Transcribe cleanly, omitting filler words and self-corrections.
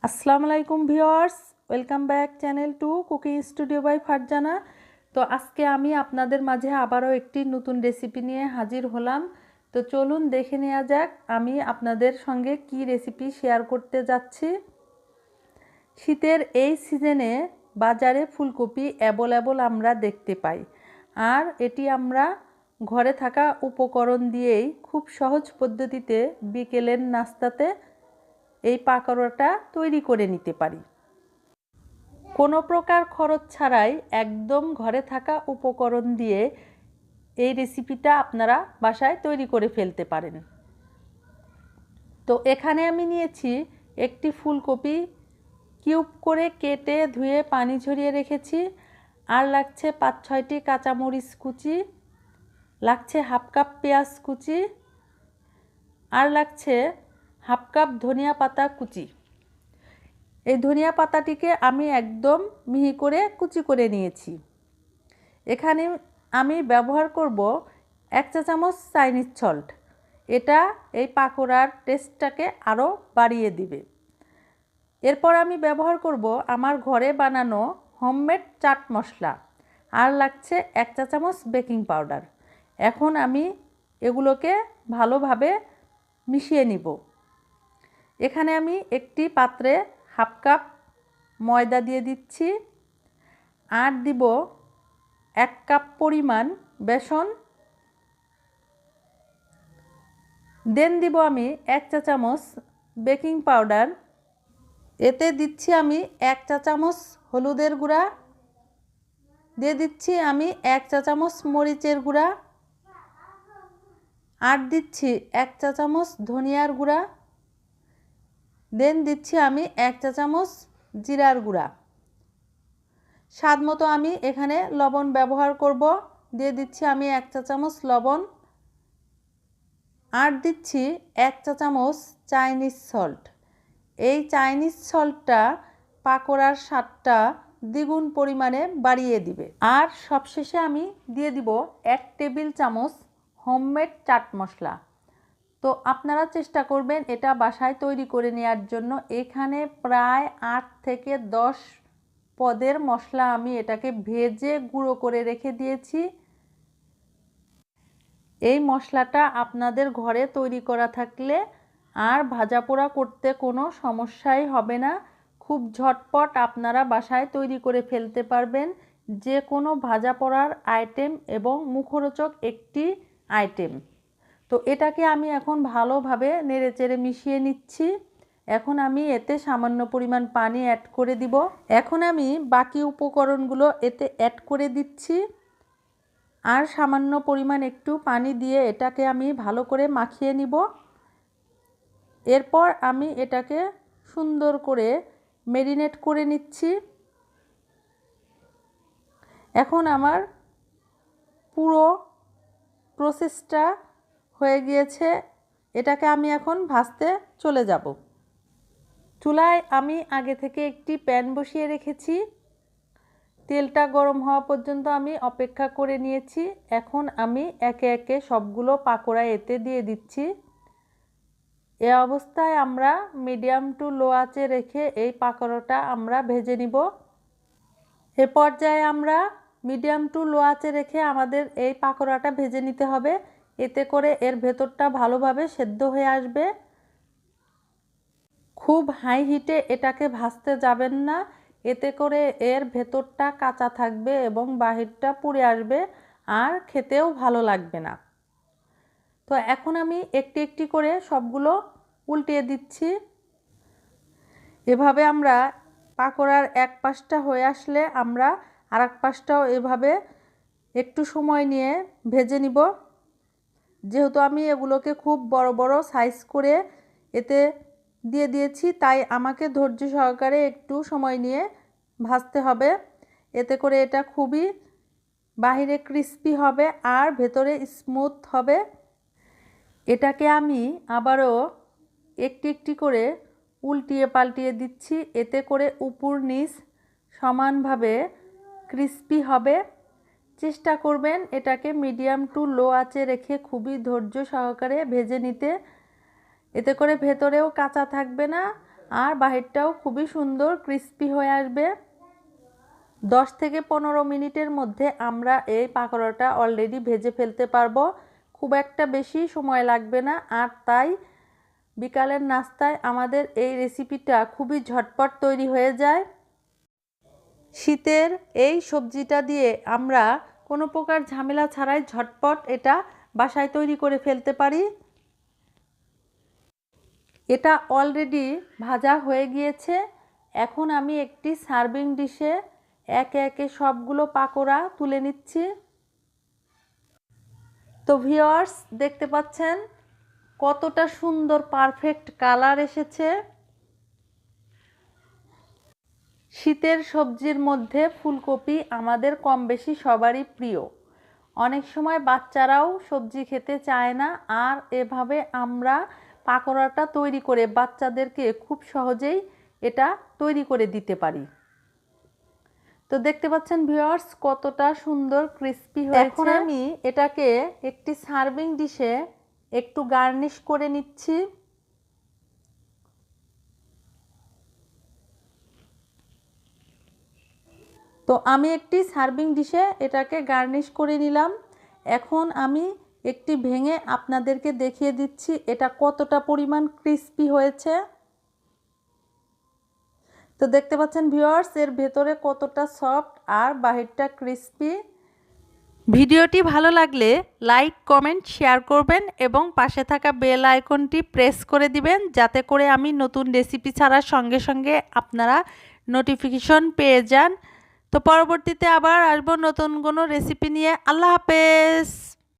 আসসালামু আলাইকুম viewers, welcome back channel to cooking studio by Farzana. তো আজকে আমি আপনাদের মাঝে আবারও একটি নতুন রেসিপি নিয়ে হাজির হলাম। তো চলুন দেখে নেওয়া যাক আমি আপনাদের সঙ্গে কি রেসিপি শেয়ার করতে যাচ্ছি। শীতের এই সিজনে বাজারে ফুলকপি অ্যাভেলেবল আমরা দেখতে পাই, আর এটি আমরা ঘরে থাকা উপকরণ দিয়েই খুব সহজ পদ্ধতিতে বিকেলের নাস্তাতে এই পাকোড়াটা তৈরি করে নিতে পারি। কোনো প্রকার খরচ ছাড়াই একদম ঘরে থাকা উপকরণ দিয়ে এই রেসিপিটা আপনারা বাসায় তৈরি করে ফেলতে পারেন। তো এখানে আমি নিয়েছি একটি ফুলকপি কিউব করে কেটে ধুয়ে পানি ঝরিয়ে রেখেছি, আর লাগছে 5-6টি কাঁচামরিচ কুচি, লাগছে হাফ কাপ পেঁয়াজ কুচি, আর লাগছে হাফ কাপ ধনিয়া পাতা কুচি। এই ধনিয়া পাতাটিকে আমি একদম মিহি করে কুচি করে নিয়েছি। এখানে আমি ব্যবহার করব 1 চা চামচ চাইনিজ সল্ট। এটা এই পাকোড়ার টেস্টটাকে আরও বাড়িয়ে দিবে। এরপর আমি ব্যবহার করব আমার ঘরে বানানো হোমমেড চাট মশলা, আর লাগছে 1 চা চামচ বেকিং পাউডার। এখন আমি এগুলোকে ভালোভাবে মিশিয়ে নিব। এখানে আমি একটি পাত্রে হাফ কাপ ময়দা দিয়ে দিচ্ছি, আর দিব 1 কাপ পরিমাণ বেসন, দেন দিব আমি 1 চা চামচ বেকিং পাউডার, এতে দিচ্ছি আমি 1 চা চামচ হলুদের গুঁড়া, দিয়ে দিচ্ছি আমি 1 চা চামচ মরিচের গুঁড়া, আর দিচ্ছি 1 চা চামচ ধনিয়ার গুঁড়া, দেন দিচ্ছি আমি 1 চা চামচ জিরার গুঁড়া। স্বাদ মতো আমি এখানে লবণ ব্যবহার করব, দিয়ে দিচ্ছি আমি 1 চা চামচ লবণ, আর দিচ্ছি 1 চা চামচ চাইনিজ সল্ট। এই চাইনিজ সল্টটা পাকোড়ার স্বাদটা দ্বিগুণ পরিমাণে বাড়িয়ে দিবে। আর সবশেষে আমি দিয়ে দিব 1 টেবিল চামচ হোমমেড চাট মশলা। তো আপনারা চেষ্টা করবেন এটা বাসায় তৈরি করে নেওয়ার জন্য। এখানে প্রায় 8 থেকে 10 পদের মশলা আমি এটাকে ভেজে গুঁড়ো করে রেখে দিয়েছি। এই মশলাটা আপনাদের ঘরে তৈরি করা থাকলে আর ভাজা পোড়া করতে কোনো সমস্যাই হবে না। খুব ঝটপট আপনারা বাসায় তৈরি করে ফেলতে পারবেন যে কোনো ভাজা পোড়ার আইটেম এবং মুখরোচক একটি আইটেম। তো এটাকে আমি এখন ভালোভাবে নেড়েচেড়ে মিশিয়ে নিচ্ছি। এখন আমি এতে সামান্য পরিমাণ পানি অ্যাড করে দিব। এখন আমি বাকি উপকরণগুলো এতে অ্যাড করে দিচ্ছি, আর সামান্য পরিমাণ একটু পানি দিয়ে এটাকে আমি ভালো করে মাখিয়ে নিব। এরপর আমি এটাকে সুন্দর করে ম্যারিনেট করে নিচ্ছি। এখন আমার পুরো প্রসেসটা হয়ে গিয়েছে। এটাকে আমি এখন ভাজতে চলে যাব। চুলায় আমি আগে থেকে একটি প্যান বসিয়ে রেখেছি। তেলটা গরম হওয়া পর্যন্ত আমি অপেক্ষা করে নিয়েছি। এখন আমি একে একে সবগুলো পাকোড়া এতে দিয়ে দিচ্ছি। এ অবস্থায় আমরা মিডিয়াম টু লো আঁচে রেখে এই পাকোড়াটা আমরা ভেজে নিব। এ পর্যায়ে আমরা মিডিয়াম টু লো আঁচে রেখে আমাদের এই পাকোড়াটা ভেজে নিতে হবে। এতে করে এর ভেতরটা ভালোভাবে সেদ্ধ হয়ে আসবে। খুব হাই হিটে এটাকে ভাজতে যাবেন না, এতে করে এর ভেতরটা কাঁচা থাকবে এবং বাহিরটা পুড়ে আসবে, আর খেতেও ভালো লাগবে না। তো এখন আমি একটি একটি করে সবগুলো উল্টিয়ে দিচ্ছি। এভাবে আমরা পাকোড়ার এক পাশটা হয়ে আসলে আমরা আর এক পাশটাও এভাবে একটু সময় নিয়ে ভেজে নিব। যেহেতু আমি এগুলোকে খুব বড় বড় সাইজ করে এতে দিয়ে দিয়েছি, তাই আমাকে ধৈর্য সহকারে একটু সময় নিয়ে ভাজতে হবে। এতে করে এটা খুবই বাহিরে ক্রিস্পি হবে আর ভেতরে স্মুথ হবে। এটাকে আমি আবারও একটি একটি করে উল্টিয়ে পাল্টিয়ে দিচ্ছি, এতে করে উপর নিচ সমানভাবে ক্রিস্পি হবে। চেষ্টা করবেন এটাকে মিডিয়াম টু লো আঁচে রেখে খুবই ধৈর্য সহকারে ভেজে নিতে। এতে করে ভেতরেও কাঁচা থাকবে না আর বাহিরটাও খুবই সুন্দর ক্রিস্পি হয়ে আসবে। 10 থেকে 15 মিনিটের মধ্যে আমরা এই পাকোড়াটা অলরেডি ভেজে ফেলতে পারবো, খুব একটা বেশি সময় লাগবে না। আর তাই বিকালের নাস্তায় আমাদের এই রেসিপিটা খুবই ঝটপট তৈরি হয়ে যায়। শীতের এই সবজিটা দিয়ে আমরা কোনো প্রকার ঝামেলা ছাড়াই ঝটপট এটা বাসায় তৈরি করে ফেলতে পারি। এটা অলরেডি ভাজা হয়ে গিয়েছে। এখন আমি একটি সার্ভিং ডিশে একে একে সবগুলো পাকোড়া তুলে নিচ্ছি। তো ভিউয়ার্স, দেখতে পাচ্ছেন কতটা সুন্দর পারফেক্ট কালার এসেছে। শীতের সবজির মধ্যে ফুলকপি আমাদের কম বেশি সবারই প্রিয়। অনেক সময় বাচ্চারাও সবজি খেতে চায় না, আর এভাবে আমরা পাকোড়াটা তৈরি করে বাচ্চাদেরকে খুব সহজেই এটা তৈরি করে দিতে পারি। তো দেখতে পাচ্ছেন ভিউয়ার্স কতটা সুন্দর ক্রিস্পি হয়েছে। এখন আমি এটাকে একটি সার্ভিং ডিশে একটু গার্নিশ করে নিচ্ছি। তো আমি একটি সার্ভিং ডিশে এটাকে গার্নিশ করে নিলাম। এখন আমি একটি ভেঙে আপনাদেরকে দেখিয়ে দিচ্ছি এটা কতটা পরিমাণ ক্রিস্পি হয়েছে। তো দেখতে পাচ্ছেন ভিউয়ার্স এর ভেতরে কতটা সফট আর বাহিরটা ক্রিস্পি। ভিডিওটি ভালো লাগলে লাইক, কমেন্ট, শেয়ার করবেন এবং পাশে থাকা বেল আইকনটি প্রেস করে দিবেন, যাতে করে আমি নতুন রেসিপি ছাড়ার সঙ্গে সঙ্গে আপনারা নোটিফিকেশন পেয়ে যান। তো পরবর্তীতে আবার আসবো নতুন কোনো রেসিপি নিয়ে। আল্লাহ হাফেজ।